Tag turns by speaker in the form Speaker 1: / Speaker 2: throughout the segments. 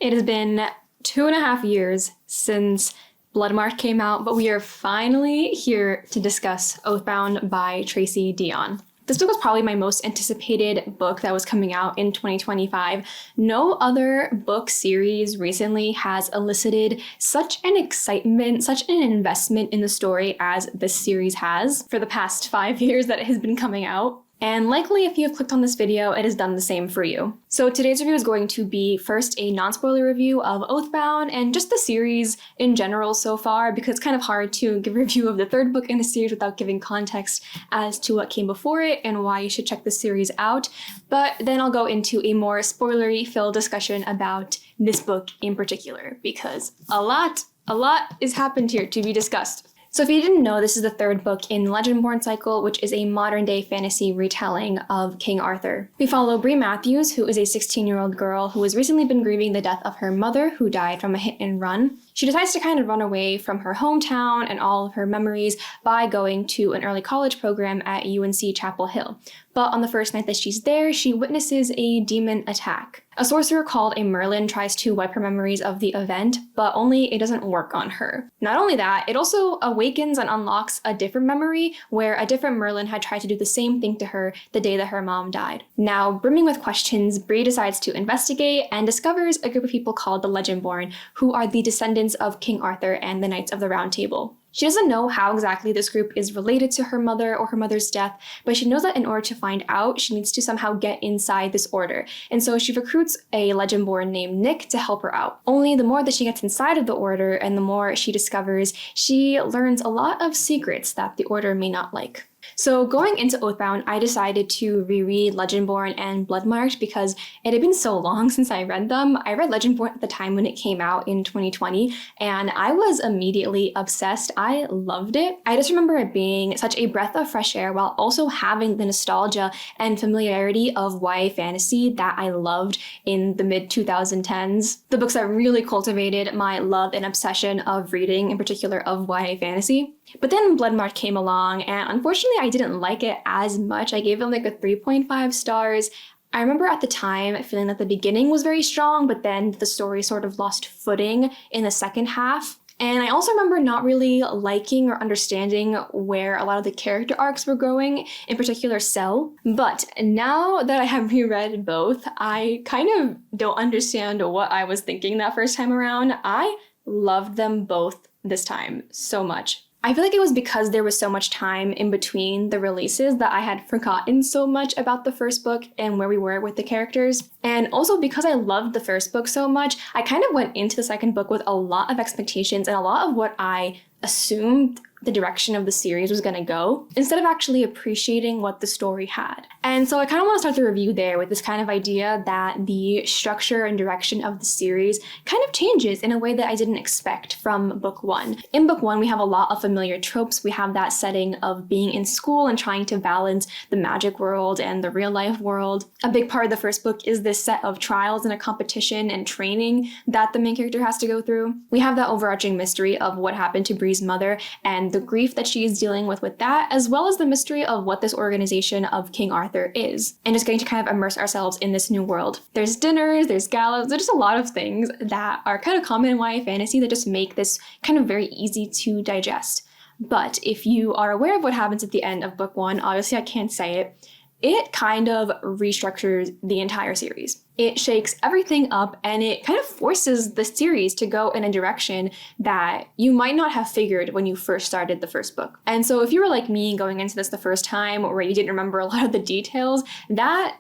Speaker 1: It has been 2.5 years since Bloodmark came out, but we are finally here to discuss Oathbound by Tracy Deonn. This book was probably my most anticipated book that was coming out in 2025. No other book series recently has elicited such an excitement, such an investment in the story as this series has for the past 5 years that it has been coming out. And likely if you have clicked on this video, it has done the same for you. So today's review is going to be first a non-spoiler review of Oathbound and just the series in general so far, because it's kind of hard to give a review of the third book in the series without giving context as to what came before it and why you should check the series out. But then I'll go into a more spoilery-filled discussion about this book in particular, because a lot has happened here to be discussed. So if you didn't know, this is the third book in Legendborn Cycle, which is a modern-day fantasy retelling of King Arthur. We follow Bree Matthews, who is a 16-year-old girl who has recently been grieving the death of her mother, who died from a hit and run. She decides to kind of run away from her hometown and all of her memories by going to an early college program at UNC Chapel Hill. But on the first night that she's there, she witnesses a demon attack. A sorcerer called a Merlin tries to wipe her memories of the event, but only it doesn't work on her. Not only that, it also awakens and unlocks a different memory where a different Merlin had tried to do the same thing to her the day that her mom died. Now, brimming with questions, Bree decides to investigate and discovers a group of people called the Legendborn, who are the descendants of King Arthur and the Knights of the Round Table. She doesn't know how exactly this group is related to her mother or her mother's death, but she knows that in order to find out, she needs to somehow get inside this order. And so she recruits a Legendborn named Nick to help her out. Only the more that she gets inside of the order and the more she discovers, she learns a lot of secrets that the order may not like. So going into Oathbound, I decided to reread Legendborn and Bloodmarked because it had been so long since I read them. I read Legendborn at the time when it came out in 2020, and I was immediately obsessed. I loved it. I just remember it being such a breath of fresh air while also having the nostalgia and familiarity of YA fantasy that I loved in the mid-2010s. The books that really cultivated my love and obsession of reading, in particular of YA fantasy. But then Bloodmarked came along, and unfortunately I didn't like it as much. I gave it like a 3.5 stars. I remember at the time feeling that the beginning was very strong, but then the story sort of lost footing in the second half. And I also remember not really liking or understanding where a lot of the character arcs were going, in particular Cell. But now that I have reread both, I kind of don't understand what I was thinking that first time around. I loved them both this time so much. I feel like it was because there was so much time in between the releases that I had forgotten so much about the first book and where we were with the characters. And also because I loved the first book so much, I kind of went into the second book with a lot of expectations and a lot of what I assumed the direction of the series was going to go, instead of actually appreciating what the story had. And so I kind of want to start the review there with this kind of idea that the structure and direction of the series kind of changes in a way that I didn't expect from book one. In book one, we have a lot of familiar tropes. We have that setting of being in school and trying to balance the magic world and the real life world. A big part of the first book is this set of trials and a competition and training that the main character has to go through. We have that overarching mystery of what happened to Bree's mother and the grief that she is dealing with that, as well as the mystery of what this organization of King Arthur is, and just getting to kind of immerse ourselves in this new world. There's dinners, there's galas, there's just a lot of things that are kind of common in YA fantasy that just make this kind of very easy to digest. But if you are aware of what happens at the end of book one, obviously I can't say it, it kind of restructures the entire series. It shakes everything up and it kind of forces the series to go in a direction that you might not have figured when you first started the first book. And so if you were like me going into this the first time where you didn't remember a lot of the details, that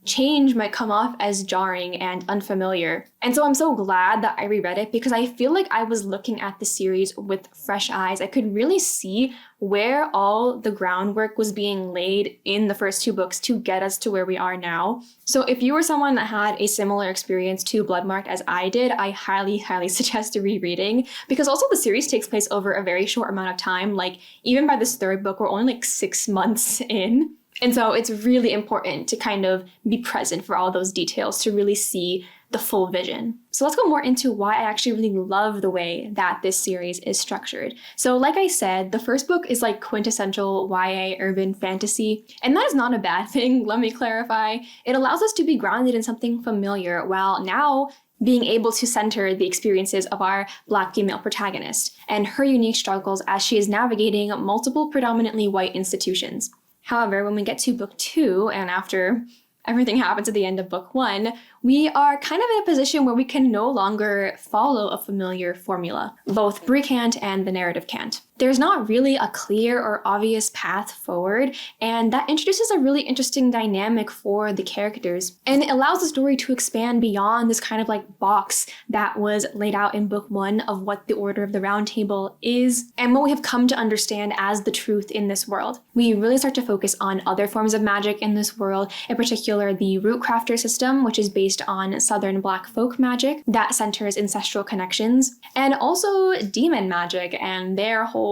Speaker 1: change might come off as jarring and unfamiliar. And so I'm so glad that I reread it because I feel like I was looking at the series with fresh eyes. I could really see where all the groundwork was being laid in the first two books to get us to where we are now. So if you were someone that had a similar experience to Bloodmarked as I did, I highly suggest rereading, because also the series takes place over a very short amount of time. Like even by this third book, we're only like 6 months in. And so it's really important to kind of be present for all those details to really see the full vision. So let's go more into why I actually really love the way that this series is structured. So like I said, the first book is like quintessential YA urban fantasy, and that is not a bad thing, let me clarify. It allows us to be grounded in something familiar, while now being able to center the experiences of our Black female protagonist and her unique struggles as she is navigating multiple predominantly white institutions. However, when we get to book 2, and after everything happens at the end of book 1, we are kind of in a position where we can no longer follow a familiar formula. Both Bree can't and the narrative can't. There's not really a clear or obvious path forward, and that introduces a really interesting dynamic for the characters. And it allows the story to expand beyond this kind of like box that was laid out in book 1 of what the Order of the Round Table is and what we have come to understand as the truth in this world. We really start to focus on other forms of magic in this world, in particular the Root Crafter system, which is based on Southern Black folk magic that centers ancestral connections, and also demon magic and their whole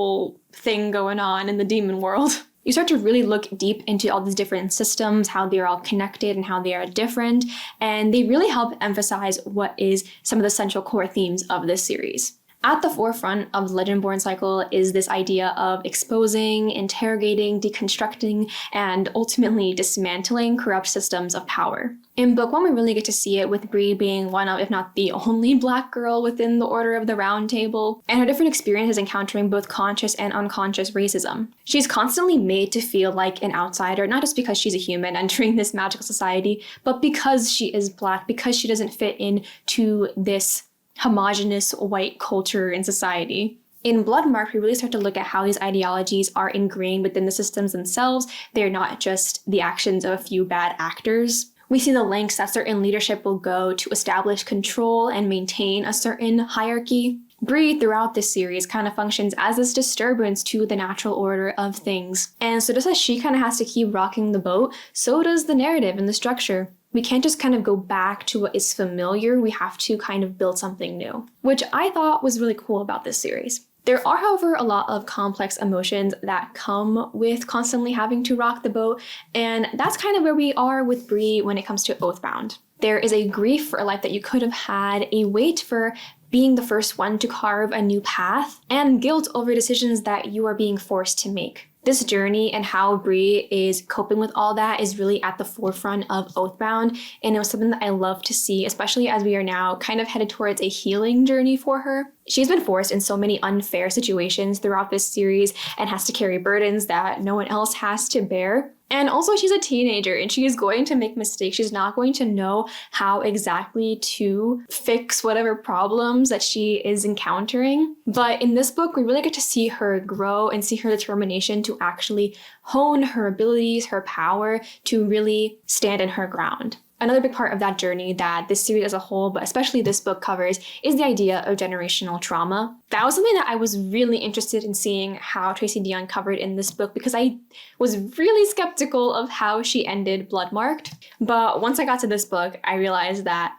Speaker 1: thing going on in the demon world. You start to really look deep into all these different systems, how they're all connected and how they are different, and they really help emphasize what is some of the central core themes of this series. At the forefront of the Legendborn Cycle is this idea of exposing, interrogating, deconstructing, and ultimately dismantling corrupt systems of power. In book 1, we really get to see it with Bree being one of, if not the only Black girl within the Order of the Round Table, and her different experiences encountering both conscious and unconscious racism. She's constantly made to feel like an outsider, not just because she's a human entering this magical society, but because she is Black, because she doesn't fit into this homogenous white culture in society. In Bloodmarked, we really start to look at how these ideologies are ingrained within the systems themselves. They're not just the actions of a few bad actors. We see the lengths that certain leadership will go to establish control and maintain a certain hierarchy. Bree, throughout this series, kind of functions as this disturbance to the natural order of things. And so just as she kind of has to keep rocking the boat, so does the narrative and the structure. We can't just kind of go back to what is familiar, we have to kind of build something new, which I thought was really cool about this series. There are, however, a lot of complex emotions that come with constantly having to rock the boat, and that's kind of where we are with Bree when it comes to Oathbound. There is a grief for a life that you could have had, a weight for being the first one to carve a new path, and guilt over decisions that you are being forced to make. This journey and how Bree is coping with all that is really at the forefront of Oathbound, and it was something that I love to see, especially as we are now kind of headed towards a healing journey for her. She's been forced in so many unfair situations throughout this series and has to carry burdens that no one else has to bear. And also she's a teenager and she is going to make mistakes. She's not going to know how exactly to fix whatever problems that she is encountering. But in this book, we really get to see her grow and see her determination to actually hone her abilities, her power, to really stand in her ground. Another big part of that journey that this series as a whole, but especially this book covers, is the idea of generational trauma. That was something that I was really interested in seeing how Tracy Deonn covered in this book because I was really skeptical of how she ended Bloodmarked. But once I got to this book, I realized that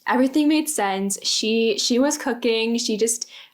Speaker 1: everything made sense. She was cooking.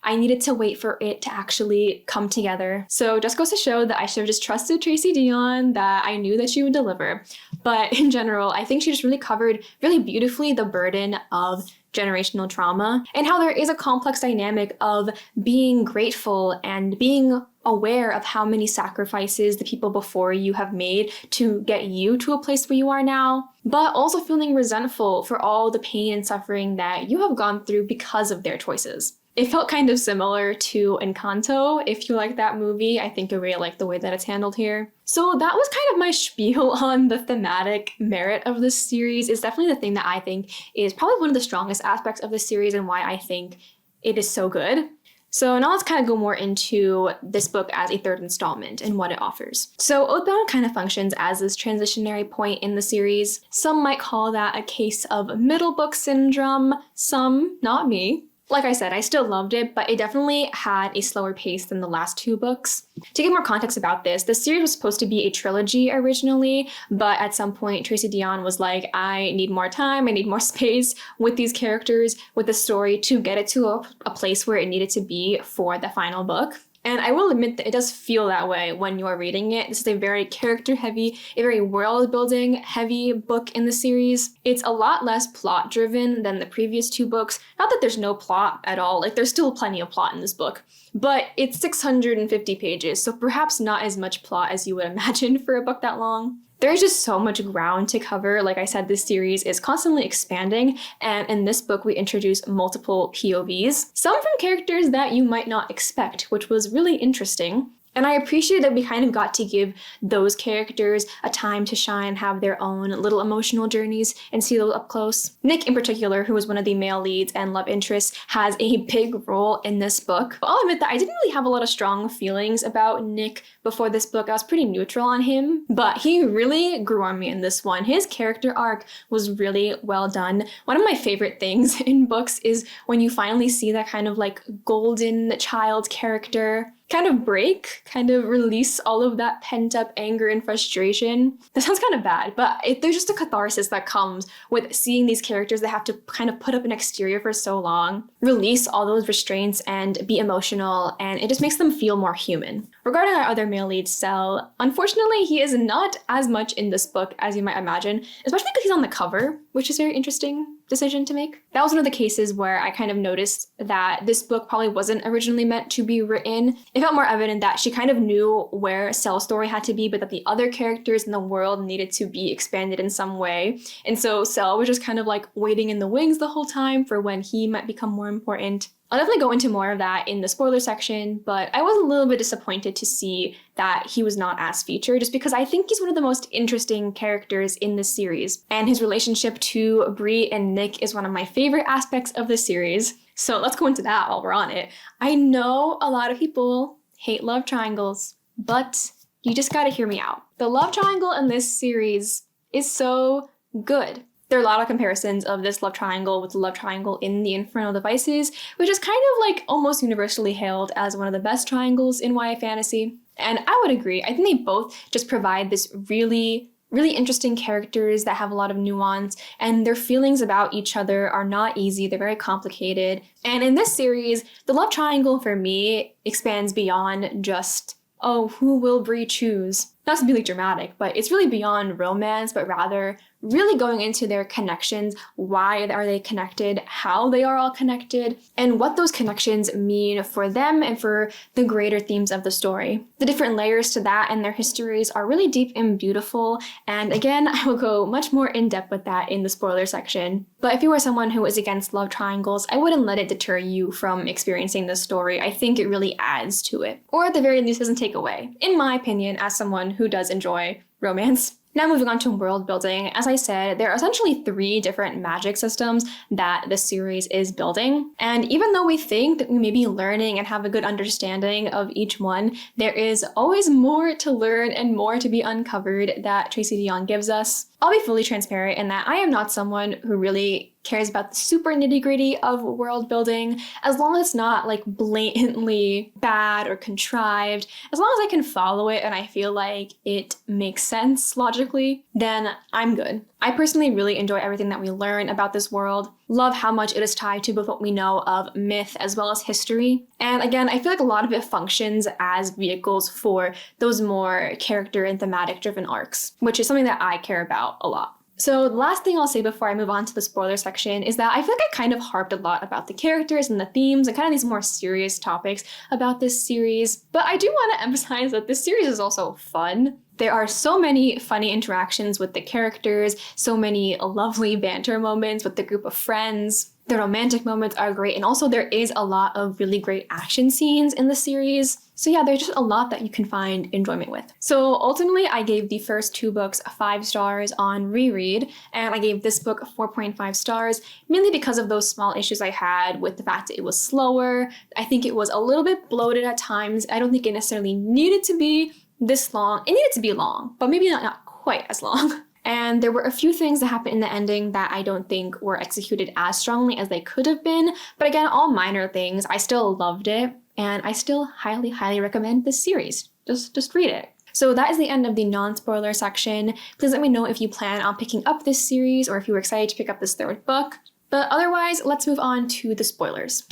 Speaker 1: I needed to wait for it to actually come together. So just goes to show that I should have just trusted Tracy Deonn, that I knew that she would deliver. But in general, I think she just really covered really beautifully the burden of generational trauma and how there is a complex dynamic of being grateful and being aware of how many sacrifices the people before you have made to get you to a place where you are now, but also feeling resentful for all the pain and suffering that you have gone through because of their choices. It felt kind of similar to Encanto. If you like that movie, I think I really like the way that it's handled here. So that was kind of my spiel on the thematic merit of this series. It's definitely the thing that I think is probably one of the strongest aspects of this series and why I think it is so good. So now let's kind of go more into this book as a third installment and what it offers. So Oathbound kind of functions as this transitionary point in the series. Some might call that a case of middle book syndrome, some, not me. Like I said, I still loved it, but it definitely had a slower pace than the last two books. To give more context about this, the series was supposed to be a trilogy originally, but at some point Tracy Deonn was like, I need more time, I need more space with these characters, with the story to get it to a place where it needed to be for the final book. And I will admit that it does feel that way when you are reading it. This is a very character-heavy, a very world-building heavy book in the series. It's a lot less plot-driven than the previous two books. Not that there's no plot at all, like there's still plenty of plot in this book. But it's 650 pages, so perhaps not as much plot as you would imagine for a book that long. There's just so much ground to cover. Like I said, this series is constantly expanding, and in this book we introduce multiple POVs, some from characters that you might not expect, which was really interesting. And I appreciate that we kind of got to give those characters a time to shine, have their own little emotional journeys, and see those up close. Nick in particular, who was one of the male leads and love interests, has a big role in this book. But I'll admit that I didn't really have a lot of strong feelings about Nick before this book. I was pretty neutral on him, but he really grew on me in this one. His character arc was really well done. One of my favorite things in books is when you finally see that kind of like golden child character kind of break, kind of release all of that pent up anger and frustration. That sounds kind of bad, but there's just a catharsis that comes with seeing these characters that have to kind of put up an exterior for so long, release all those restraints and be emotional, and it just makes them feel more human. Regarding our other male lead, Cell, unfortunately, he is not as much in this book as you might imagine, especially because he's on the cover, which is a very interesting decision to make. That was one of the cases where I kind of noticed that this book probably wasn't originally meant to be written. It felt more evident that she kind of knew where Cell's story had to be, but that the other characters in the world needed to be expanded in some way. And so Cell was just kind of like waiting in the wings the whole time for when he might become more important. I'll definitely go into more of that in the spoiler section, but I was a little bit disappointed to see that he was not as featured, just because I think he's one of the most interesting characters in this series. And his relationship to Bree and Nick is one of my favorite aspects of the series. So let's go into that while we're on it. I know a lot of people hate love triangles, but you just gotta hear me out. The love triangle in this series is so good. There are a lot of comparisons of this love triangle with the love triangle in the Infernal Devices, which is kind of like almost universally hailed as one of the best triangles in YA fantasy. And I would agree. I think they both just provide this really interesting characters that have a lot of nuance, and their feelings about each other are not easy. They're very complicated. And in this series, the love triangle for me expands beyond just, oh, who will Bree choose? Not to be like dramatic, but it's really beyond romance, but rather really going into their connections. Why are they connected? How they are all connected? And what those connections mean for them and for the greater themes of the story. The different layers to that and their histories are really deep and beautiful. And again, I will go much more in depth with that in the spoiler section. But if you are someone who is against love triangles, I wouldn't let it deter you from experiencing this story. I think it really adds to it. Or at the very least doesn't take away, in my opinion, as someone who does enjoy romance. Now moving on to world building, as I said, there are essentially 3 different magic systems that the series is building. And even though we think that we may be learning and have a good understanding of each one, there is always more to learn and more to be uncovered that Tracy Deonn gives us. I'll be fully transparent in that I am not someone who really cares about the super nitty-gritty of world building, as long as it's not like blatantly bad or contrived. As long as I can follow it and I feel like it makes sense logically, then I'm good. I personally really enjoy everything that we learn about this world, love how much it is tied to both what we know of myth as well as history. And again, I feel like a lot of it functions as vehicles for those more character and thematic driven arcs, which is something that I care about a lot. So the last thing I'll say before I move on to the spoiler section is that I feel like I kind of harped a lot about the characters and the themes and kind of these more serious topics about this series. But I do want to emphasize that this series is also fun. There are so many funny interactions with the characters, so many lovely banter moments with the group of friends. The romantic moments are great, and also there is a lot of really great action scenes in the series. So yeah, there's just a lot that you can find enjoyment with. So ultimately, I gave the first 2 books 5 stars on reread, and I gave this book 4.5 stars, mainly because of those small issues I had with the fact that it was slower. I think it was a little bit bloated at times. I don't think it necessarily needed to be this long. It needed to be long, but maybe not quite as long. And there were a few things that happened in the ending that I don't think were executed as strongly as they could have been. But again, all minor things. I still loved it, and I still highly, highly recommend this series. Just read it. So that is the end of the non-spoiler section. Please let me know if you plan on picking up this series or if you were excited to pick up this 3rd book. But otherwise, let's move on to the spoilers.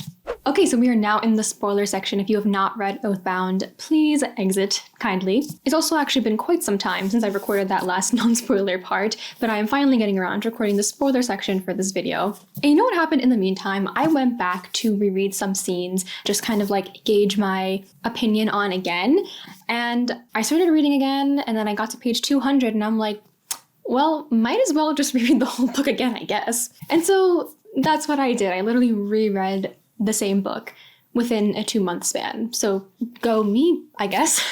Speaker 1: Okay, so we are now in the spoiler section. If you have not read Oathbound, please exit kindly. It's also actually been quite some time since I recorded that last non-spoiler part, but I am finally getting around to recording the spoiler section for this video. And you know what happened in the meantime? I went back to reread some scenes, just kind of like gauge my opinion on again. And I started reading again, and then I got to page 200, and I'm like, well, might as well just reread the whole book again, I guess. And so that's what I did. I literally reread the same book within a 2-month span. So go me, I guess.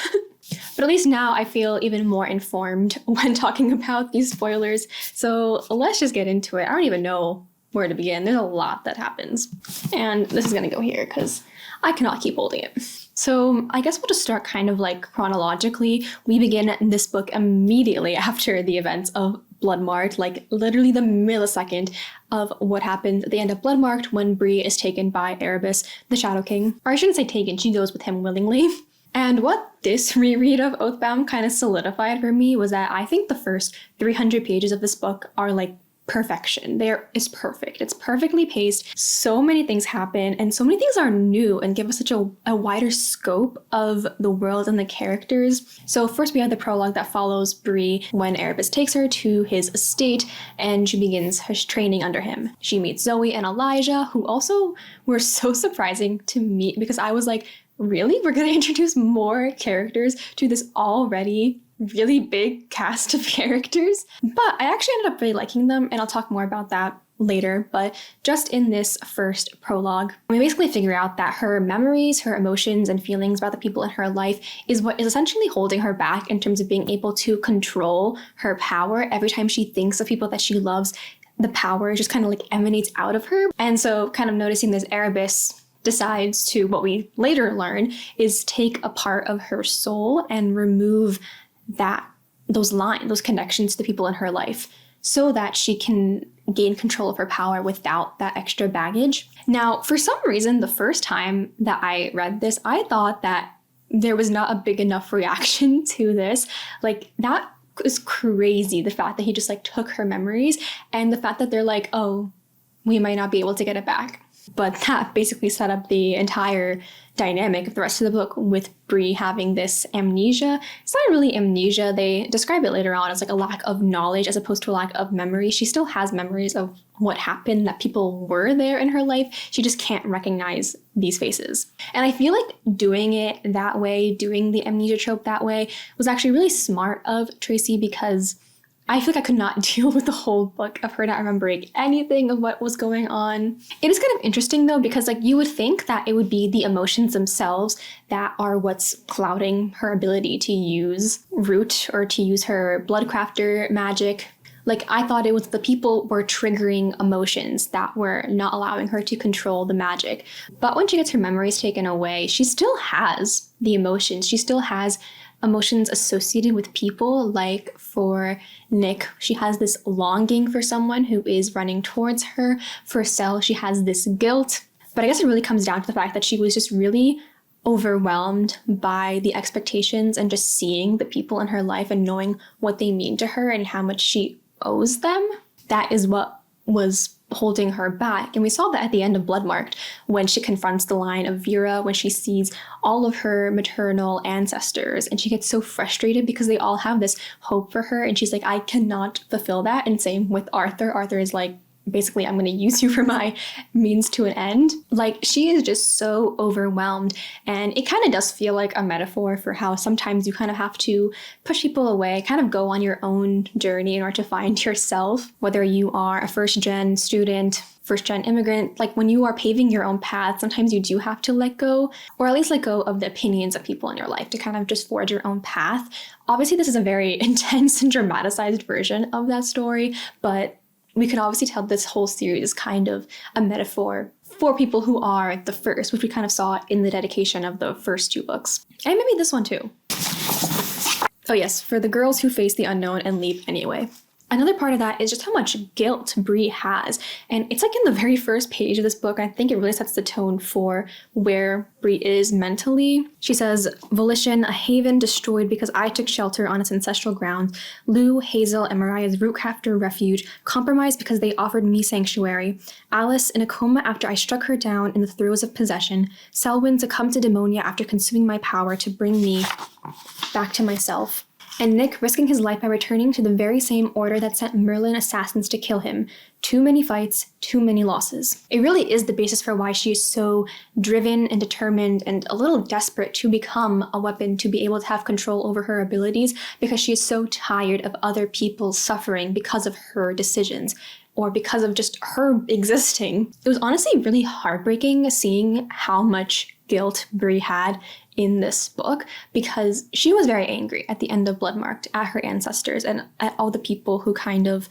Speaker 1: But at least now I feel even more informed when talking about these spoilers. So let's just get into it. I don't even know where to begin. There's a lot that happens. And this is going to go here because I cannot keep holding it. So I guess we'll just start kind of like chronologically. We begin this book immediately after the events of Bloodmarked, like literally the millisecond of what happens at the end of Bloodmarked when Bree is taken by Erebus, the Shadow King. Or I shouldn't say taken, she goes with him willingly. And what this reread of Oathbound kind of solidified for me was that I think the first 300 pages of this book are like perfection. There is perfect. It's perfectly paced. So many things happen and so many things are new and give us such a wider scope of the world and the characters. So first we have the prologue that follows Bree when Erebus takes her to his estate and she begins her training under him. She meets Zoe and Elijah, who also were so surprising to meet because I was like, really? We're going to introduce more characters to this already really big cast of characters? But I actually ended up really liking them, and I'll talk more about that later. But just in this first prologue, we basically figure out that her memories, her emotions, and feelings about the people in her life is what is essentially holding her back in terms of being able to control her power. Every time she thinks of people that she loves, the power just kind of like emanates out of her. And so kind of noticing this, Erebus decides to, what we later learn, is take a part of her soul and remove those connections to the people in her life so that she can gain control of her power without that extra baggage. Now, for some reason, the first time that I read this, I thought that there was not a big enough reaction to this. Like, that is crazy, the fact that he just like took her memories and the fact that they're like, oh, we might not be able to get it back. But that basically set up the entire dynamic of the rest of the book with Bree having this amnesia. It's not really amnesia. They describe it later on as like a lack of knowledge as opposed to a lack of memory. She still has memories of what happened, that people were there in her life. She just can't recognize these faces. And I feel like doing it that way, doing the amnesia trope that way, was actually really smart of Tracy because I feel like I could not deal with the whole book of her not remembering anything of what was going on. It is kind of interesting though, because like you would think that it would be the emotions themselves that are what's clouding her ability to use Root or to use her Bloodcrafter magic. Like I thought it was the people were triggering emotions that were not allowing her to control the magic. But when she gets her memories taken away, she still has the emotions. She still has emotions associated with people. Like for Nick, she has this longing for someone who is running towards her. For Sel, she has this guilt. But I guess it really comes down to the fact that she was just really overwhelmed by the expectations and just seeing the people in her life and knowing what they mean to her and how much she owes them. That is what was holding her back. And we saw that at the end of Bloodmarked when she confronts the line of Vera, when she sees all of her maternal ancestors and she gets so frustrated because they all have this hope for her and she's like, I cannot fulfill that. And same with Arthur. Arthur is like, basically, I'm going to use you for my means to an end. Like, she is just so overwhelmed. And it kind of does feel like a metaphor for how sometimes you kind of have to push people away, kind of go on your own journey in order to find yourself, whether you are a first-gen student, first-gen immigrant. Like, when you are paving your own path, sometimes you do have to let go, or at least let go of the opinions of people in your life to kind of just forge your own path. Obviously, this is a very intense and dramatized version of that story, but we can obviously tell this whole series is kind of a metaphor for people who are the first, which we kind of saw in the dedication of the first 2 books. And maybe this one too. Oh yes, for the girls who face the unknown and leap anyway. Another part of that is just how much guilt Bree has. And it's like in the very first page of this book, I think it really sets the tone for where Bree is mentally. She says, Volition, a haven destroyed because I took shelter on its ancestral grounds. Lou, Hazel, and Mariah's rootcrafter refuge, compromised because they offered me sanctuary. Alice, in a coma after I struck her down in the throes of possession. Selwyn succumbed to demonia after consuming my power to bring me back to myself. And Nick risking his life by returning to the very same order that sent Merlin assassins to kill him. Too many fights, too many losses. It really is the basis for why she is so driven and determined and a little desperate to become a weapon, to be able to have control over her abilities, because she is so tired of other people suffering because of her decisions, or because of just her existing. It was honestly really heartbreaking seeing how much guilt Bree had in this book, because she was very angry at the end of Bloodmarked at her ancestors and at all the people who kind of,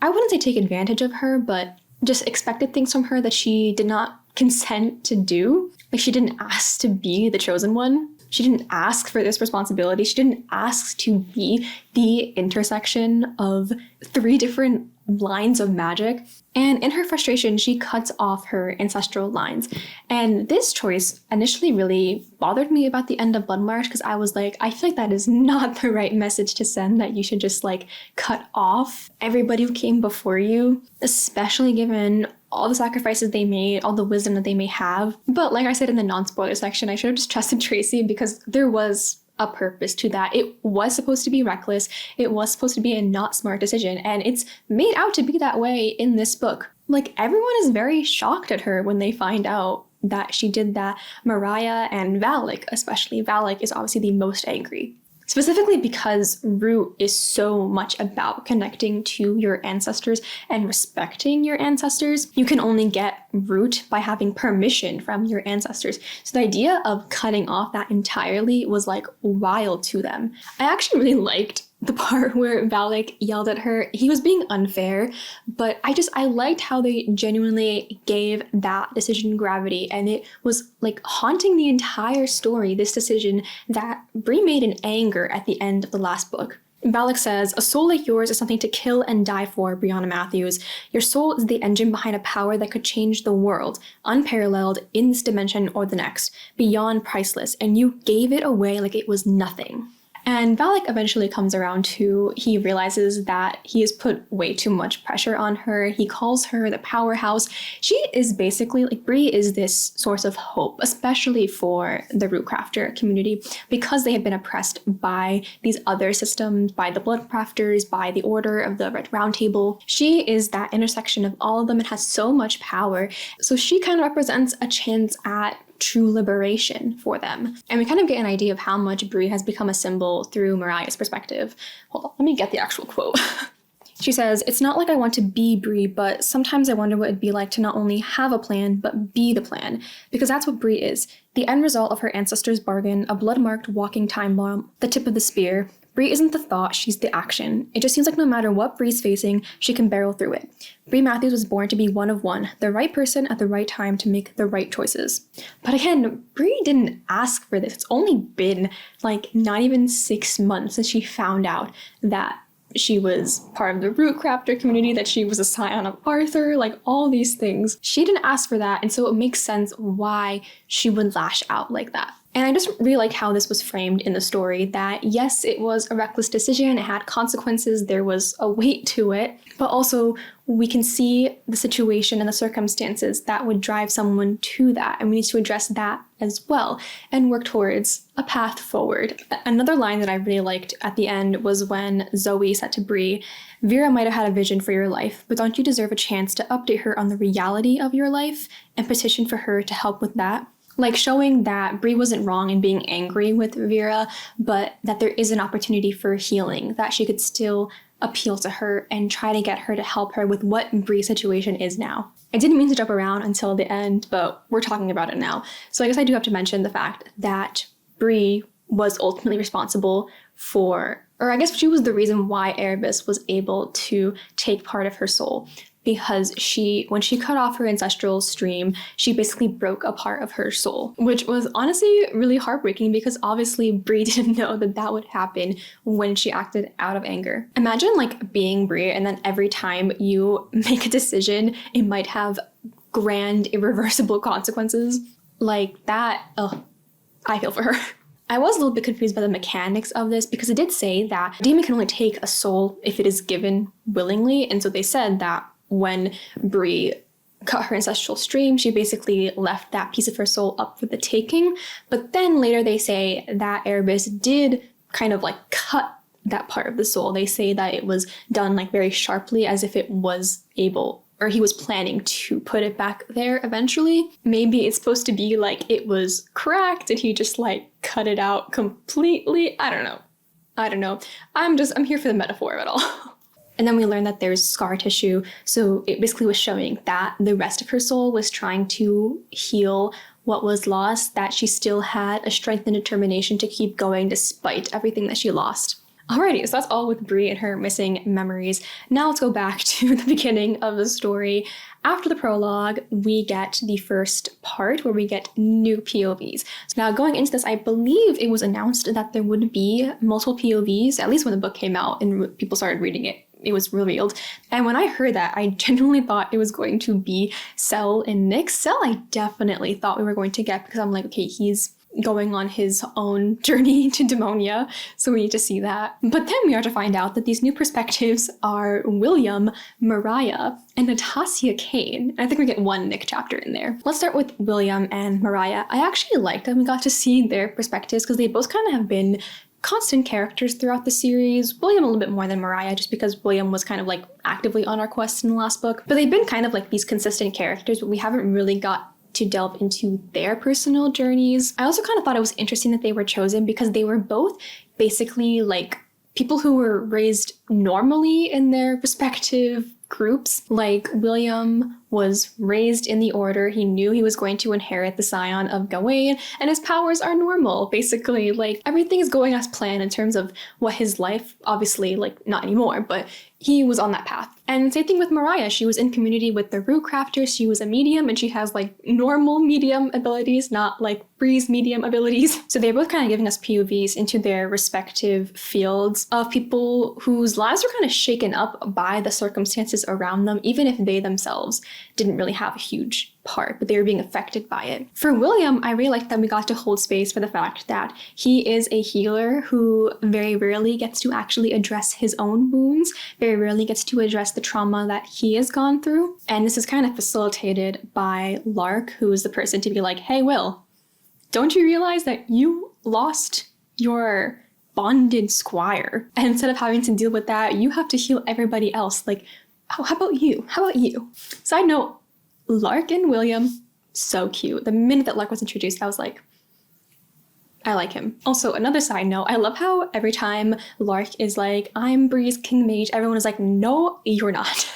Speaker 1: I wouldn't say take advantage of her, but just expected things from her that she did not consent to do. Like, she didn't ask to be the chosen one. She didn't ask for this responsibility. She didn't ask to be the intersection of 3 different lines of magic. And in her frustration, she cuts off her ancestral lines. And this choice initially really bothered me about the end of Bloodmarked, because I was like, I feel like that is not the right message to send, that you should just like cut off everybody who came before you, especially given all the sacrifices they made, all the wisdom that they may have. But like I said in the non-spoiler section, I should have just trusted Tracy, because there was a purpose to that. It was supposed to be reckless. It was supposed to be a not smart decision. And it's made out to be that way in this book. Like, everyone is very shocked at her when they find out that she did that. Mariah and Valak, especially. Valak is obviously the most angry. Specifically because Root is so much about connecting to your ancestors and respecting your ancestors. You can only get Root by having permission from your ancestors. So the idea of cutting off that entirely was like wild to them. I actually really liked the part where Valak yelled at her. He was being unfair, but I liked how they genuinely gave that decision gravity, and it was like haunting the entire story, this decision that Bree made in anger at the end of the last book. Valak says, a soul like yours is something to kill and die for, Brianna Matthews. Your soul is the engine behind a power that could change the world, unparalleled in this dimension or the next, beyond priceless, and you gave it away like it was nothing. And Valak eventually comes around to, he realizes that he has put way too much pressure on her. He calls her the powerhouse. She is basically, like, Bree is this source of hope, especially for the Rootcrafter community, because they have been oppressed by these other systems, by the Bloodcrafters, by the Order of the Red Round Table. She is that intersection of all of them and has so much power. So she kind of represents a chance at true liberation for them. And we kind of get an idea of how much Bree has become a symbol through Mariah's perspective. Hold on, let me get the actual quote. She says, it's not like I want to be Bree, but sometimes I wonder what it'd be like to not only have a plan, but be the plan. Because that's what Bree is. The end result of her ancestors' bargain, a blood-marked walking time bomb, the tip of the spear. Bree isn't the thought, she's the action. It just seems like no matter what Bree's facing, she can barrel through it. Bree Matthews was born to be one of one, the right person at the right time to make the right choices. But again, Bree didn't ask for this. It's only been like not even 6 months since she found out that she was part of the Rootcrafter community, that she was a scion of Arthur, like all these things. She didn't ask for that, and so it makes sense why she would lash out like that. And I just really like how this was framed in the story, that yes, it was a reckless decision, it had consequences, there was a weight to it, but also we can see the situation and the circumstances that would drive someone to that, and we need to address that as well and work towards a path forward. Another line that I really liked at the end was when Zoe said to Bree, Vera might have had a vision for your life, but don't you deserve a chance to update her on the reality of your life and petition for her to help with that? Like, showing that Bree wasn't wrong in being angry with Vera, but that there is an opportunity for healing, that she could still appeal to her and try to get her to help her with what Bree's situation is now. I didn't mean to jump around until the end, but we're talking about it now. So I guess I do have to mention the fact that Bree was ultimately responsible for, or I guess she was the reason why Erebus was able to take part of her soul. because when she cut off her ancestral stream, she basically broke a part of her soul, which was honestly really heartbreaking because obviously Bree didn't know that that would happen when she acted out of anger. Imagine like being Bree and then every time you make a decision, it might have grand irreversible consequences. Like that, I feel for her. I was a little bit confused by the mechanics of this because it did say that a demon can only take a soul if it is given willingly. And so they said that when Bree cut her ancestral stream, she basically left that piece of her soul up for the taking. But then later they say that Erebus did kind of like cut that part of the soul. They say that it was done like very sharply as if it was able, or he was planning to put it back there eventually. Maybe it's supposed to be like it was cracked and he just like cut it out completely. I don't know. I'm here for the metaphor of it all. And then we learned that there's scar tissue. So it basically was showing that the rest of her soul was trying to heal what was lost, that she still had a strength and determination to keep going despite everything that she lost. Alrighty, so that's all with Bree and her missing memories. Now let's go back to the beginning of the story. After the prologue, we get the first part where we get new POVs. So now going into this, I believe it was announced that there would be multiple POVs, at least when the book came out and people started reading it. It was revealed. And when I heard that, I genuinely thought it was going to be Cell and Nick. Cell, I definitely thought we were going to get because I'm like, okay, he's going on his own journey to demonia, so we need to see that. But then we are to find out that these new perspectives are William, Mariah, and Natasia Kane. And I think we get one Nick chapter in there. Let's start with William and Mariah. I actually liked that we got to see their perspectives because they both kind of have been constant characters throughout the series. William a little bit more than Mariah, just because William was kind of like actively on our quest in the last book. But they've been kind of like these consistent characters, but we haven't really got to delve into their personal journeys. I also kind of thought it was interesting that they were chosen because they were both basically like people who were raised normally in their respective groups. Like William was raised in the Order. He knew he was going to inherit the scion of Gawain, and his powers are normal. Basically, like everything is going as planned in terms of what his life, obviously, like not anymore, but he was on that path. And same thing with Mariah. She was in community with the Root Crafters. She was a medium and she has like normal medium abilities, not like Bree's medium abilities. So they're both kind of giving us POVs into their respective fields of people whose lives were kind of shaken up by the circumstances around them, even if they themselves didn't really have a huge part, but they were being affected by it. For William, I really liked that we got to hold space for the fact that he is a healer who very rarely gets to actually address his own wounds, very rarely gets to address the trauma that he has gone through. And this is kind of facilitated by Lark, who is the person to be like, hey, Will, don't you realize that you lost your bonded squire? And instead of having to deal with that, you have to heal everybody else. Like, how about you? How about you? Side note, Lark and William, so cute. The minute that Lark was introduced, I was like, I like him. Also, another side note, I love how every time Lark is like, I'm Bree's King Mage, everyone is like, no, you're not.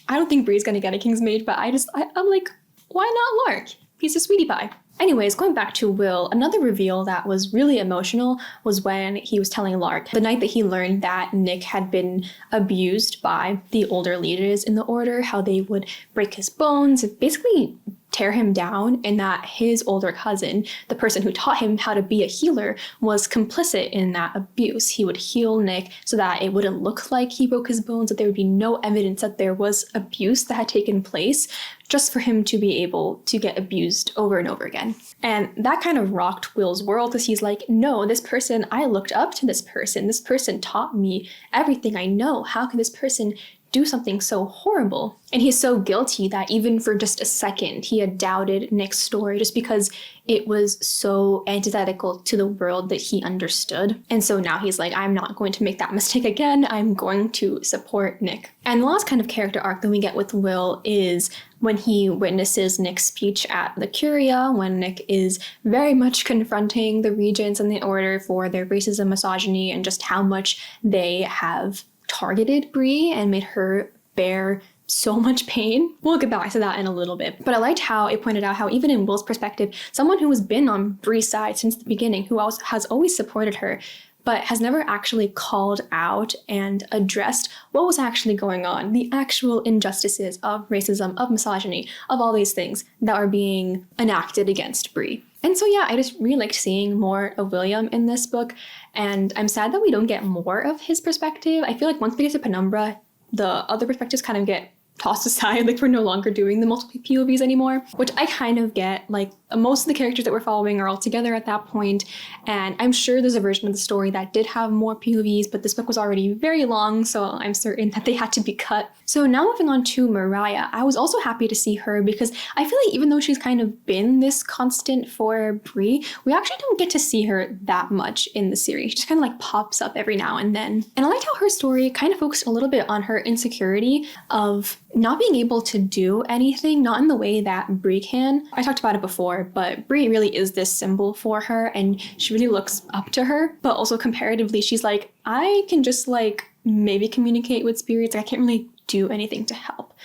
Speaker 1: I don't think Bree's gonna get a King's Mage, but I'm like, why not Lark? He's a sweetie pie. Anyways, going back to Will, another reveal that was really emotional was when he was telling Lark the night that he learned that Nick had been abused by the older leaders in the Order, how they would break his bones, basically tear him down, and that his older cousin, the person who taught him how to be a healer, was complicit in that abuse. He would heal Nick so that it wouldn't look like he broke his bones, that there would be no evidence that there was abuse that had taken place, just for him to be able to get abused over and over again. And that kind of rocked Will's world because he's like, no, this person, I looked up to this person taught me everything I know. How can this person do something so horrible? And he's so guilty that even for just a second, he had doubted Nick's story just because it was so antithetical to the world that he understood. And so now he's like, I'm not going to make that mistake again. I'm going to support Nick. And the last kind of character arc that we get with Will is when he witnesses Nick's speech at the Curia, when Nick is very much confronting the Regents and the Order for their racism, misogyny, and just how much they have targeted Bree and made her bear so much pain. We'll get back to that in a little bit. But I liked how it pointed out how even in Will's perspective, someone who has been on Bree's side since the beginning, who has always supported her, but has never actually called out and addressed what was actually going on, the actual injustices of racism, of misogyny, of all these things that are being enacted against Bree. And so yeah, I just really liked seeing more of William in this book, and I'm sad that we don't get more of his perspective. I feel like once we get to Penumbra, the other perspectives kind of get tossed aside, like we're no longer doing the multiple POVs anymore, which I kind of get. Like most of the characters that we're following are all together at that point, and I'm sure there's a version of the story that did have more POVs, but this book was already very long, so I'm certain that they had to be cut. So now moving on to Mariah, I was also happy to see her because I feel like even though she's kind of been this constant for Bree, we actually don't get to see her that much in the series. She just kind of like pops up every now and then. And I liked how her story kind of focused a little bit on her insecurity of not being able to do anything, not in the way that Bree can. I talked about it before, but Bree really is this symbol for her, and she really looks up to her. But also comparatively, she's like, I can just like maybe communicate with spirits. I can't really do anything to help.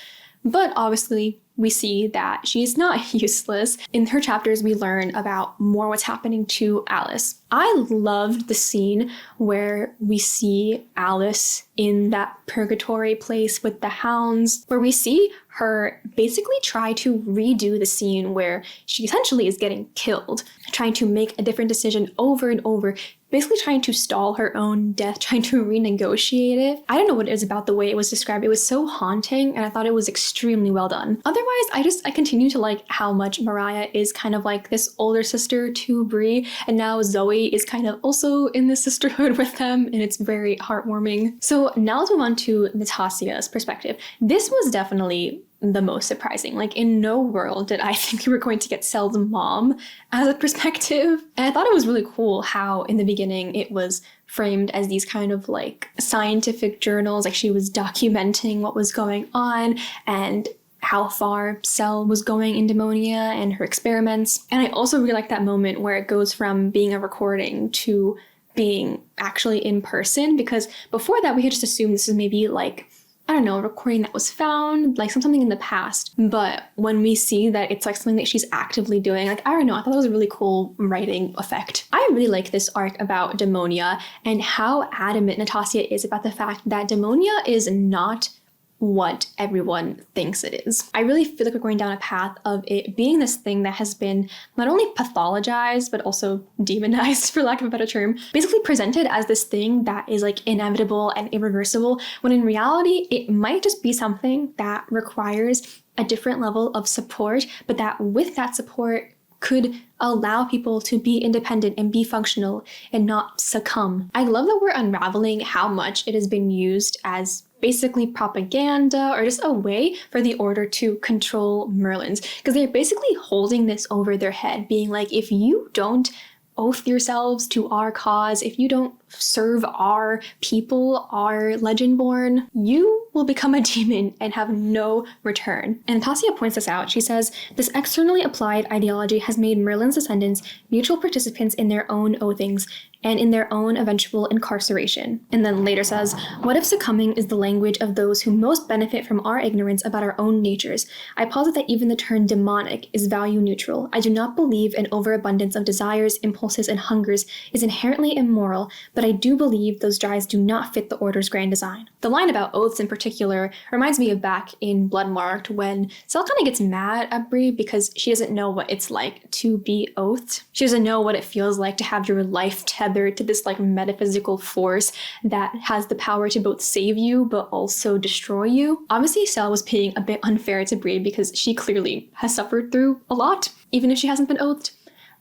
Speaker 1: But obviously, we see that she's not useless. In her chapters, we learn about more what's happening to Alice. I loved the scene where we see Alice in that purgatory place with the hounds, where we see her basically try to redo the scene where she essentially is getting killed, trying to make a different decision over and over, basically trying to stall her own death, trying to renegotiate it. I don't know what it is about the way it was described. It was so haunting, and I thought it was extremely well done. Otherwise, I continue to like how much Mariah is kind of like this older sister to Bree, and now Zoe is kind of also in this sisterhood with them, and it's very heartwarming. So now let's move on to Natasia's perspective. This was definitely the most surprising. Like, in no world did I think we were going to get Sel's mom as a perspective. And I thought it was really cool how in the beginning it was framed as these kind of like scientific journals, like she was documenting what was going on and how far Sel was going in demonia and her experiments. And I also really like that moment where it goes from being a recording to being actually in person, because before that we had just assumed this is maybe like, I don't know, a recording that was found, like something in the past. But when we see that it's like something that she's actively doing, like, I don't know, I thought that was a really cool writing effect. I really like this arc about demonia and how adamant Natasia is about the fact that demonia is not what everyone thinks it is. I really feel like we're going down a path of it being this thing that has been not only pathologized, but also demonized, for lack of a better term, basically presented as this thing that is like inevitable and irreversible, when in reality, it might just be something that requires a different level of support, but that with that support could allow people to be independent and be functional and not succumb. I love that we're unraveling how much it has been used as basically propaganda or just a way for the Order to control Merlins, because they're basically holding this over their head, being like, if you don't oath yourselves to our cause, if you don't serve our people, our Legendborn, you will become a demon and have no return. And Natasia points this out. She says, this externally applied ideology has made Merlin's descendants mutual participants in their own oathings and in their own eventual incarceration. And then later says, what if succumbing is the language of those who most benefit from our ignorance about our own natures? I posit that even the term demonic is value neutral. I do not believe an overabundance of desires, impulses, and hungers is inherently immoral, but I do believe those drives do not fit the Order's grand design. The line about oaths in particular reminds me of back in Bloodmarked when Sel kind of gets mad at Bree because she doesn't know what it's like to be oathed. She doesn't know what it feels like to have your life tethered to this like metaphysical force that has the power to both save you but also destroy you. Obviously, Sel was being a bit unfair to Bree because she clearly has suffered through a lot, even if she hasn't been oathed.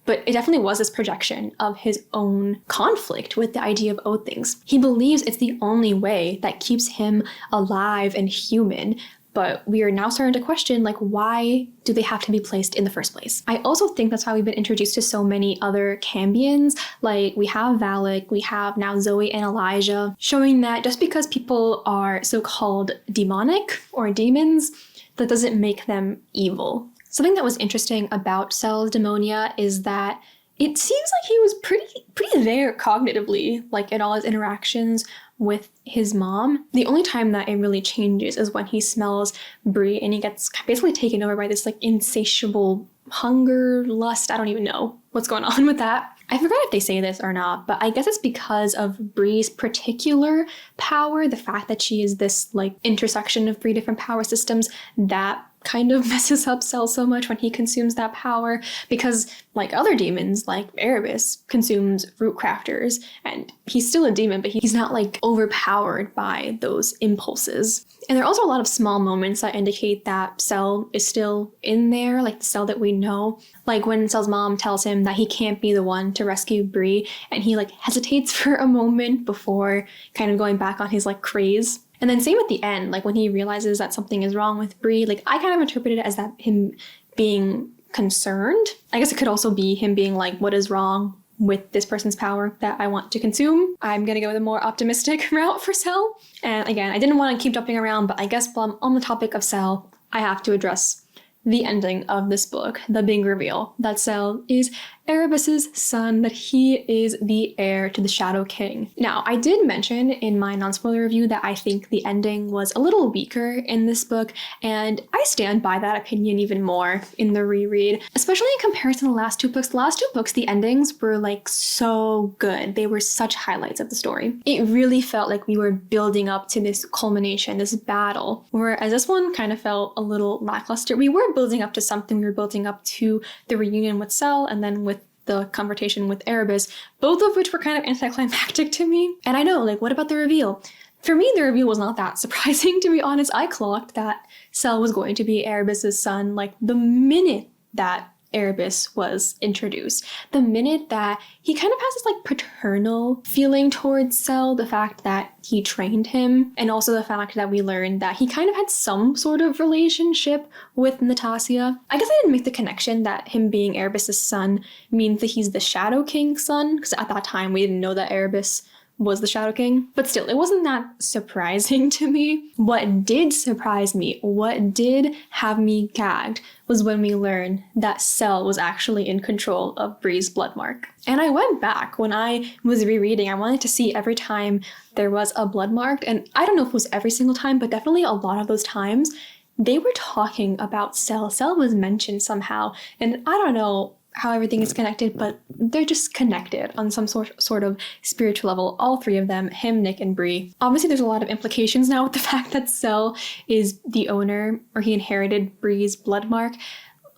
Speaker 1: But it definitely was this projection of his own conflict with the idea of oathings. He believes it's the only way that keeps him alive and human, but we are now starting to question, like, why do they have to be placed in the first place? I also think that's why we've been introduced to so many other Cambions. Like, we have Valak, we have now Zoe and Elijah, showing that just because people are so-called demonic or demons, that doesn't make them evil. Something that was interesting about Sel's demonia is that it seems like he was pretty there cognitively, like in all his interactions with his mom. The only time that it really changes is when he smells Bree and he gets basically taken over by this like insatiable hunger, lust, I don't even know what's going on with that. I forgot if they say this or not, but I guess it's because of Bree's particular power, the fact that she is this like intersection of 3 different power systems, that kind of messes up Cell so much when he consumes that power, because like other demons, like Erebus consumes root crafters, and he's still a demon, but he's not like overpowered by those impulses. And there are also a lot of small moments that indicate that Cell is still in there, like the Cell that we know. Like when Cell's mom tells him that he can't be the one to rescue Bree, and he like hesitates for a moment before kind of going back on his like craze. And then same at the end, like when he realizes that something is wrong with Bree, like I kind of interpreted it as that him being concerned. I guess it could also be him being like, what is wrong with this person's power that I want to consume? I'm gonna go with a more optimistic route for Cell. And again, I didn't want to keep jumping around, but I guess while I'm on the topic of Cell, I have to address the ending of this book, the big reveal that Cell is Erebus's son, that he is the heir to the Shadow King. Now, I did mention in my non-spoiler review that I think the ending was a little weaker in this book, and I stand by that opinion even more in the reread, especially in comparison to the last 2 books. The last 2 books, the endings were like so good. They were such highlights of the story. It really felt like we were building up to this culmination, this battle, whereas this one kind of felt a little lackluster. We were building up to something. We were building up to the reunion with Cell, and then with the confrontation with Erebus, both of which were kind of anticlimactic to me. And I know, like, what about the reveal? For me, the reveal was not that surprising, to be honest. I clocked that Cell was going to be Erebus's son, like, the minute that Erebus was introduced. The minute that he kind of has this like paternal feeling towards Cell, the fact that he trained him, and also the fact that we learned that he kind of had some sort of relationship with Natasia. I guess I didn't make the connection that him being Erebus's son means that he's the Shadow King's son, because at that time we didn't know that Erebus was the Shadow King. But still, it wasn't that surprising to me. What did surprise me, what did have me gagged, was when we learned that Cell was actually in control of Bree's blood mark. And I went back when I was rereading. I wanted to see every time there was a blood mark, and I don't know if it was every single time, but definitely a lot of those times, they were talking about Cell. Cell was mentioned somehow, and I don't know how everything is connected, but they're just connected on some sort of spiritual level. All 3 of them, him, Nick, and Bree. Obviously, there's a lot of implications now with the fact that Cell is the owner, or he inherited Bree's blood mark.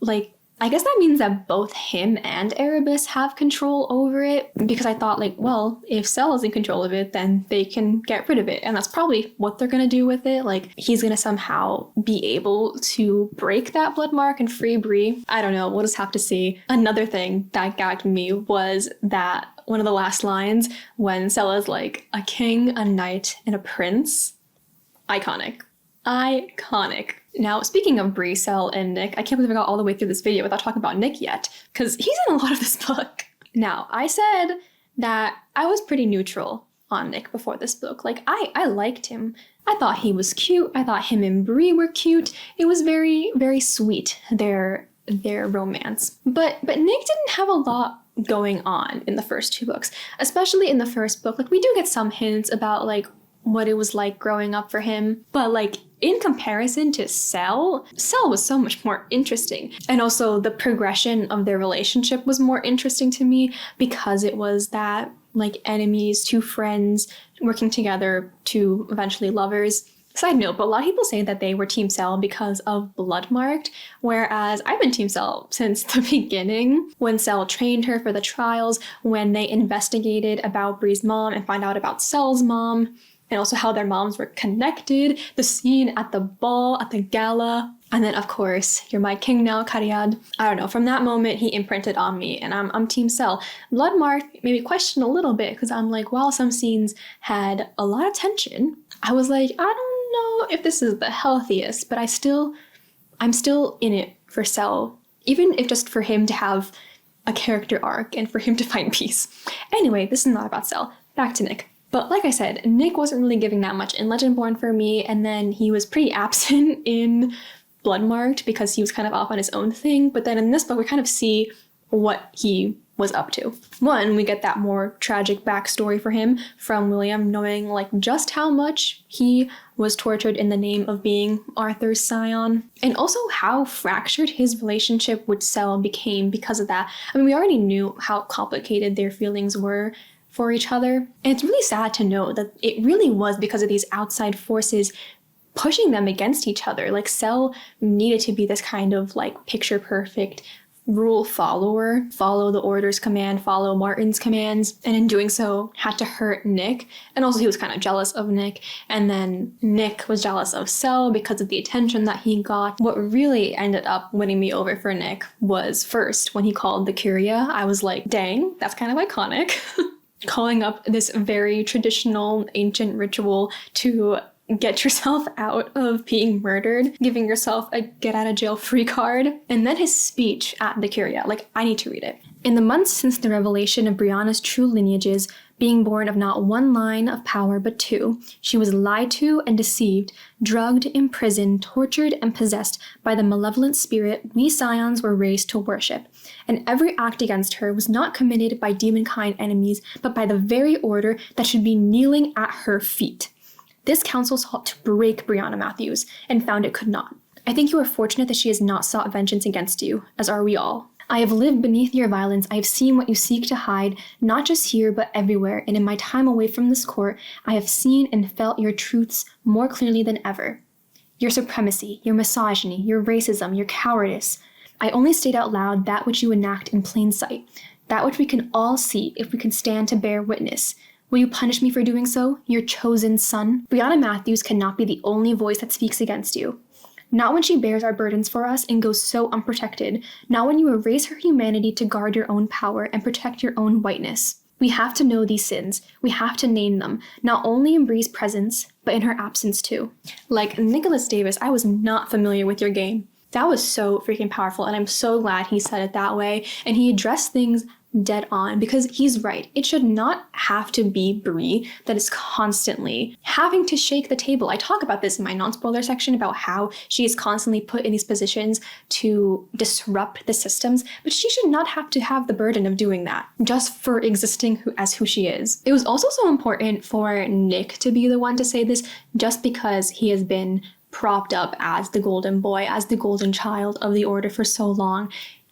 Speaker 1: Like, I guess that means that both him and Erebus have control over it, because I thought, like, well, if Cell is in control of it, then they can get rid of it, and that's probably what they're gonna do with it. Like, he's gonna somehow be able to break that blood mark and free Bree. I don't know, we'll just have to see. Another thing that gagged me was that one of the last lines when Cell is like, a king, a knight, and a prince. Iconic. Iconic. Now, speaking of Bree, Cell, and Nick, I can't believe I got all the way through this video without talking about Nick yet, because he's in a lot of this book. Now, I said that I was pretty neutral on Nick before this book. Like, I liked him. I thought he was cute. I thought him and Bree were cute. It was very, very sweet, their romance. But Nick didn't have a lot going on in the first 2 books, especially in the first book. Like, we do get some hints about, like, what it was like growing up for him, but like in comparison to Cell was so much more interesting. And also the progression of their relationship was more interesting to me, because it was that like enemies to friends working together to eventually lovers. Side note, but a lot of people say that they were Team Cell because of Bloodmarked, whereas I've been Team Cell since the beginning, when Cell trained her for the trials, when they investigated about Bree's mom and find out about Cell's mom, and also how their moms were connected, the scene at the ball, at the gala, and then of course, you're my king now, Cariad. I don't know, from that moment he imprinted on me, and I'm Team Cell. Bloodmarked made me question a little bit, because I'm like, while some scenes had a lot of tension, I was like, I don't know if this is the healthiest, but I'm still in it for Cell, even if just for him to have a character arc and for him to find peace. Anyway, this is not about Cell. Back to Nick. But like I said, Nick wasn't really giving that much in Legendborn for me, and then he was pretty absent in Bloodmarked because he was kind of off on his own thing. But then in this book, we kind of see what he was up to. One, we get that more tragic backstory for him from William, knowing like just how much he was tortured in the name of being Arthur's scion, and also how fractured his relationship with Sel became because of that. I mean, we already knew how complicated their feelings were for each other, and it's really sad to know that it really was because of these outside forces pushing them against each other. Like, Sel needed to be this kind of like picture perfect rule follower, follow the Order's command, follow Martin's commands, and in doing so had to hurt Nick. And also he was kind of jealous of Nick, and then Nick was jealous of Sel because of the attention that he got. What really ended up winning me over for Nick was first when he called the curia. I was like, dang, that's kind of iconic. Calling up this very traditional ancient ritual to get yourself out of being murdered, giving yourself a get out of jail free card. And then his speech at the curia, like, I need to read it. In the months since the revelation of Brianna's true lineages, being born of not one line of power but two, she was lied to and deceived, drugged, imprisoned, tortured, and possessed by the malevolent spirit we scions were raised to worship. And every act against her was not committed by demonkind enemies, but by the very order that should be kneeling at her feet. This council sought to break Brianna Matthews, and found it could not. I think you are fortunate that she has not sought vengeance against you, as are we all. I have lived beneath your violence. I have seen what you seek to hide, not just here, but everywhere, and in my time away from this court, I have seen and felt your truths more clearly than ever. Your supremacy, your misogyny, your racism, your cowardice. I only state out loud that which you enact in plain sight, that which we can all see if we can stand to bear witness. Will you punish me for doing so, your chosen son? Brianna Matthews cannot be the only voice that speaks against you. Not when she bears our burdens for us and goes so unprotected. Not when you erase her humanity to guard your own power and protect your own whiteness. We have to know these sins. We have to name them, not only in Bree's presence, but in her absence too. Like, Nicholas Davis, I was not familiar with your game. That was so freaking powerful, and I'm so glad he said it that way, and he addressed things dead on, because he's right. It should not have to be Bree that is constantly having to shake the table. I talk about this in my non-spoiler section about how she is constantly put in these positions to disrupt the systems, but she should not have to have the burden of doing that just for existing as who she is. It was also so important for Nick to be the one to say this, just because he has been propped up as the golden boy, as the golden child of the Order for so long.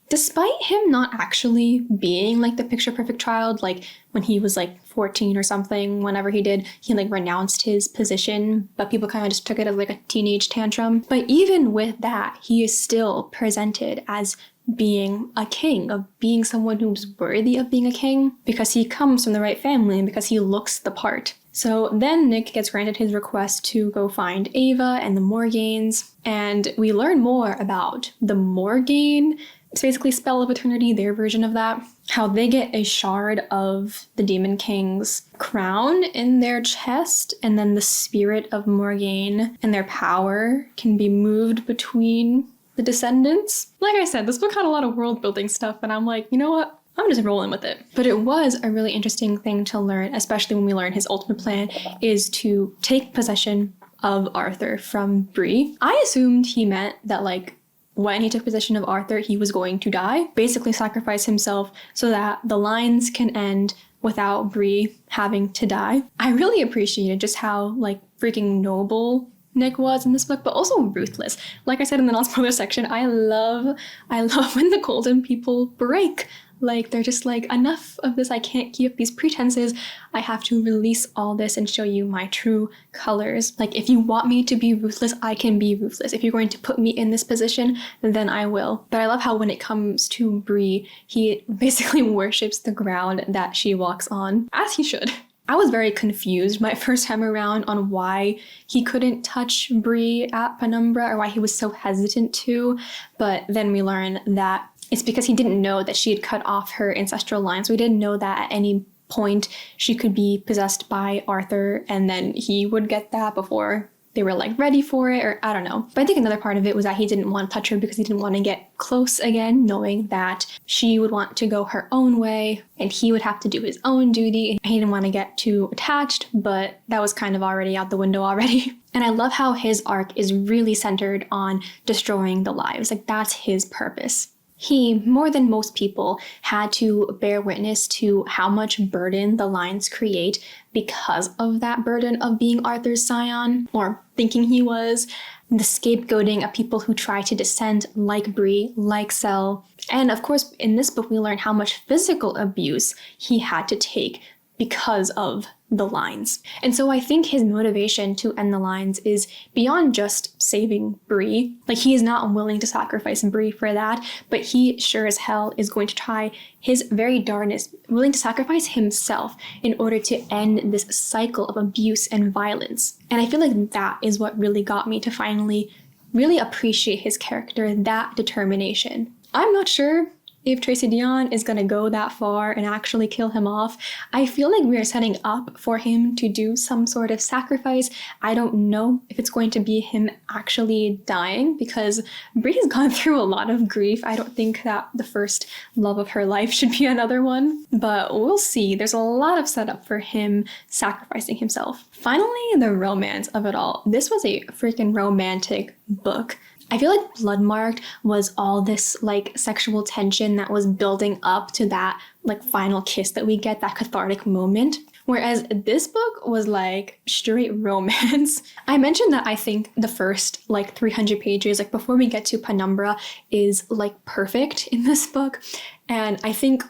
Speaker 1: Despite him not actually being like the picture perfect child, like when he was like 14 or something, whenever he did, he like renounced his position, but people kind of just took it as like a teenage tantrum. But even with that, he is still presented as being a king, of being someone who's worthy of being a king, because he comes from the right family and because he looks the part. So then Nick gets granted his request to go find Ava and the Morgaines, and we learn more about the Morgaine. It's basically Spell of Eternity, their version of that. How they get a shard of the Demon King's crown in their chest, and then the spirit of Morgaine and their power can be moved between the descendants. Like I said, this book had a lot of world building stuff, and I'm like, you know what? I'm just rolling with it. But it was a really interesting thing to learn, especially when we learn his ultimate plan is to take possession of Arthur from Bree. I assumed he meant that, like, when he took possession of Arthur, he was going to die, basically sacrifice himself so that the lines can end without Bree having to die. I really appreciated just how, like, freaking noble Nick was in this book, but also ruthless. Like I said in the non-spoiler section, I love when the golden people break. Like, they're just like, enough of this, I can't keep up these pretenses, I have to release all this and show you my true colors. Like, if you want me to be ruthless, I can be ruthless. If you're going to put me in this position, then I will. But I love how when it comes to Bree, he basically worships the ground that she walks on, as he should. I was very confused my first time around on why he couldn't touch Bree at Penumbra, or why he was so hesitant to, but then we learn that it's because he didn't know that she had cut off her ancestral line. So he didn't know that at any point she could be possessed by Arthur, and then he would get that before they were like ready for it, or I don't know. But I think another part of it was that he didn't want to touch her because he didn't want to get close again, knowing that she would want to go her own way and he would have to do his own duty. He didn't want to get too attached, but that was kind of already out the window already. And I love how his arc is really centered on destroying the lives. Like, that's his purpose. He, more than most people, had to bear witness to how much burden the lines create because of that burden of being Arthur's scion, or thinking he was, the scapegoating of people who try to descend like Bree, like Sel. And of course, in this book, we learn how much physical abuse he had to take because of the lines. And so I think his motivation to end the lines is beyond just saving Bree. Like, he is not willing to sacrifice Bree for that, but he sure as hell is going to try his very darnest, willing to sacrifice himself in order to end this cycle of abuse and violence. And I feel like that is what really got me to finally really appreciate his character, that determination. I'm not sure if Tracy Deonn is going to go that far and actually kill him off. I feel like we are setting up for him to do some sort of sacrifice. I don't know if it's going to be him actually dying, because Bree has gone through a lot of grief. I don't think that the first love of her life should be another one, but we'll see. There's a lot of setup for him sacrificing himself. Finally, the romance of it all. This was a freaking romantic book. I feel like Bloodmarked was all this like sexual tension that was building up to that like final kiss that we get, that cathartic moment. Whereas this book was like straight romance. I mentioned that I think the first like 300 pages, like before we get to Penumbra, is like perfect in this book. And I think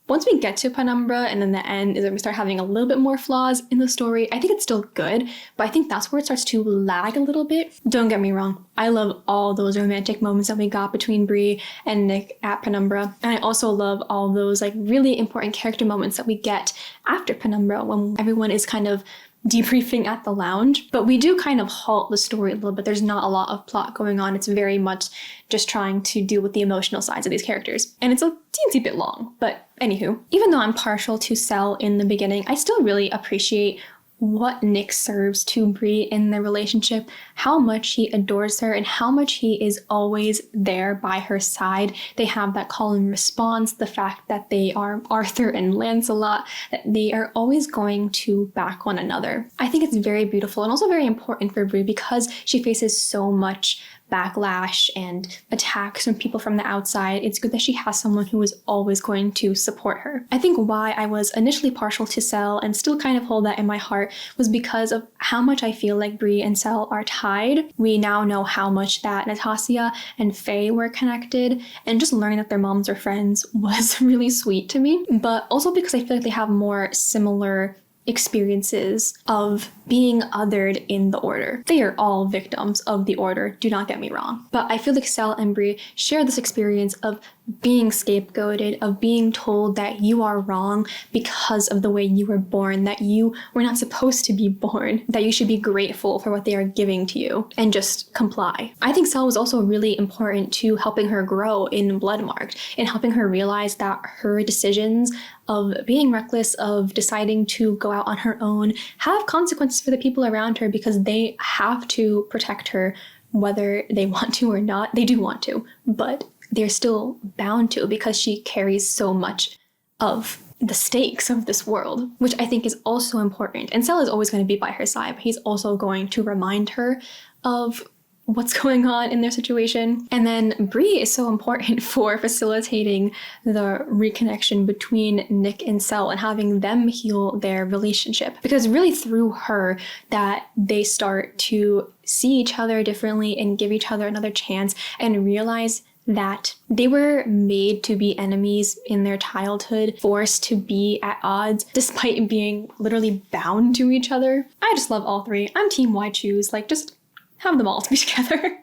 Speaker 1: once we get to Penumbra and then the end is when we start having a little bit more flaws in the story. I think it's still good, but I think that's where it starts to lag a little bit. Don't get me wrong. I love all those romantic moments that we got between Bree and Nick at Penumbra. And I also love all those like really important character moments that we get after Penumbra when everyone is kind of debriefing at the lounge. But we do kind of halt the story a little bit. There's not a lot of plot going on. It's very much just trying to deal with the emotional sides of these characters. And it's a teensy bit long, but anywho. Even though I'm partial to Sel in the beginning, I still really appreciate what Nick serves to Bree in their relationship, how much he adores her and how much he is always there by her side. They have that call and response, the fact that they are Arthur and Lancelot, that they are always going to back one another. I think it's very beautiful and also very important for Bree because she faces so much backlash and attacks from people from the outside. It's good that she has someone who is always going to support her. I think why I was initially partial to Sel and still kind of hold that in my heart was because of how much I feel like Bree and Sel are tied. We now know how much that Natasia and Faye were connected, and just learning that their moms are friends was really sweet to me. But also because I feel like they have more similar experiences of being othered in the Order. They are all victims of the Order, do not get me wrong. But I feel like Sel and Bree share this experience of being scapegoated, of being told that you are wrong because of the way you were born, that you were not supposed to be born, that you should be grateful for what they are giving to you and just comply. I think Sel was also really important to helping her grow in Bloodmarked and helping her realize that her decisions of being reckless, of deciding to go out on her own, have consequences for the people around her because they have to protect her whether they want to or not. They do want to, but they're still bound to because she carries so much of the stakes of this world, which I think is also important. And Sel is always going to be by her side, but he's also going to remind her of what's going on in their situation. And then Bree is so important for facilitating the reconnection between Nick and Sel and having them heal their relationship. Because really through her that they start to see each other differently and give each other another chance and realize that they were made to be enemies in their childhood, forced to be at odds despite being literally bound to each other. I just love all three. I'm team why choose, like just have them all to be together.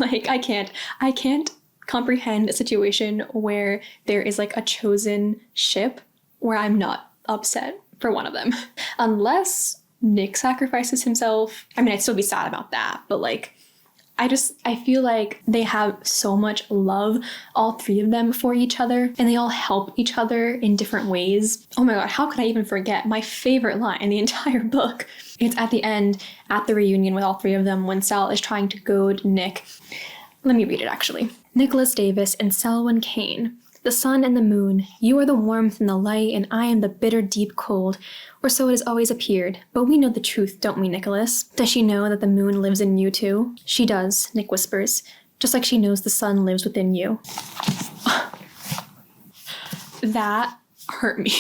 Speaker 1: Like I can't comprehend a situation where there is like a chosen ship where I'm not upset for one of them. Unless Nick sacrifices himself. I mean, I'd still be sad about that, but like I feel like they have so much love, all three of them, for each other, and they all help each other in different ways. Oh my god, how could I even forget my favorite line in the entire book? It's at the end, at the reunion with all three of them, when Sel is trying to goad Nick. Let me read it actually. Nicholas Davis and Selwyn Kane. The sun and the moon, you are the warmth and the light, and I am the bitter deep cold. Or so it has always appeared. But we know the truth, don't we, Nicholas? Does she know that the moon lives in you too? She does, Nick whispers. just like she knows the sun lives within you. That hurt me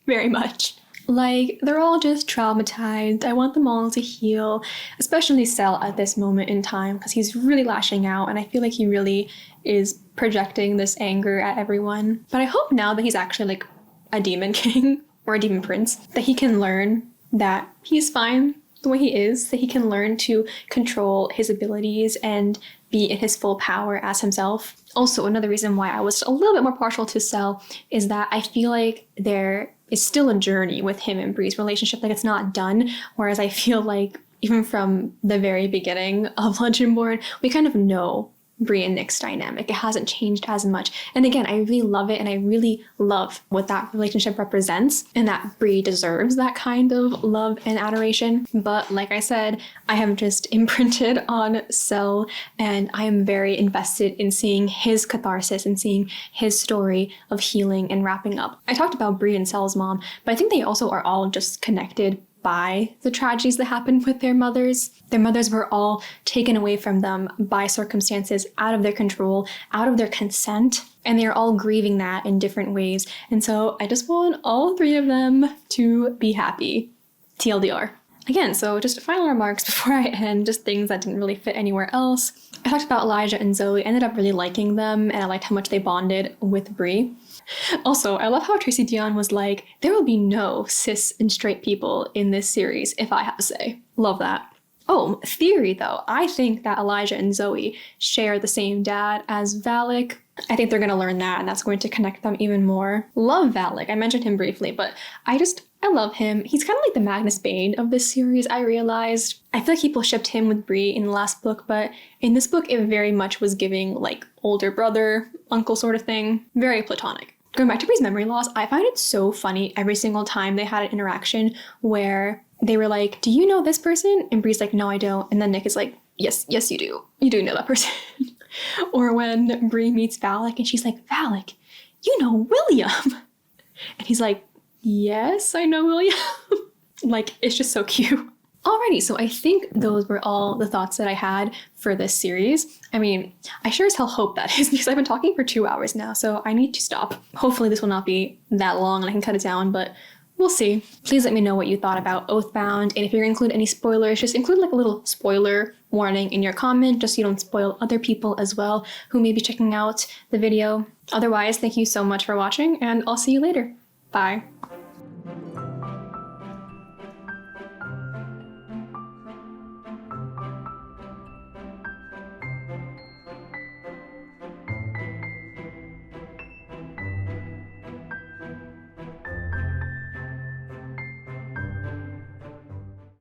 Speaker 1: very much. Like, they're all just traumatized. I want them all to heal, especially Cell at this moment in time, because he's really lashing out, and I feel like he really is projecting this anger at everyone. But I hope now that he's actually like a demon king or a demon prince, that he can learn that he's fine the way he is, that he can learn to control his abilities and be in his full power as himself. Also, another reason why I was a little bit more partial to Cell is that I feel like there is still a journey with him and Bree's relationship, like it's not done, whereas I feel like even from the very beginning of Legendborn, we kind of know Bree and Nick's dynamic. It hasn't changed as much. And again, I really love it, and I really love what that relationship represents, and that Bree deserves that kind of love and adoration. But like I said, I have just imprinted on Cell, and I am very invested in seeing his catharsis and seeing his story of healing and wrapping up. I talked about Bree and Cell's mom, but I think they also are all just connected by the tragedies that happened with their mothers. Their mothers were all taken away from them by circumstances out of their control, out of their consent, and they're all grieving that in different ways. And so I just want all three of them to be happy. TLDR. Again, so just final remarks before I end, just things that didn't really fit anywhere else. I talked about Elijah and Zoe. I ended up really liking them, and I liked how much they bonded with Bree. Also, I love how Tracy Deonn was like, there will be no cis and straight people in this series, if I have to say. Love that. Oh, theory though. I think that Elijah and Zoe share the same dad as Valak. I think they're going to learn that, and that's going to connect them even more. Love Valak. I mentioned him briefly, but I love him. He's kind of like the Magnus Bane of this series, I realized. I feel like people shipped him with Bree in the last book, but in this book, it very much was giving like older brother, uncle sort of thing. Very platonic. Going back to Bree's memory loss, I find it so funny every single time they had an interaction where they were like, do you know this person? And Bree's like, no, I don't. And then Nick is like, yes, you do. You do know that person. Or when Bree meets Valak and she's like, Valak, you know William. And he's like, yes, I know William. Like, it's just so cute. Alrighty, so I think those were all the thoughts that I had for this series. I mean, I sure as hell hope that is, because I've been talking for 2 hours now, so I need to stop. Hopefully this will not be that long and I can cut it down, but we'll see. Please let me know what you thought about Oathbound, and if you're gonna include any spoilers, just include like a little spoiler warning in your comment, just so you don't spoil other people as well who may be checking out the video. Otherwise, thank you so much for watching, and I'll see you later. Bye.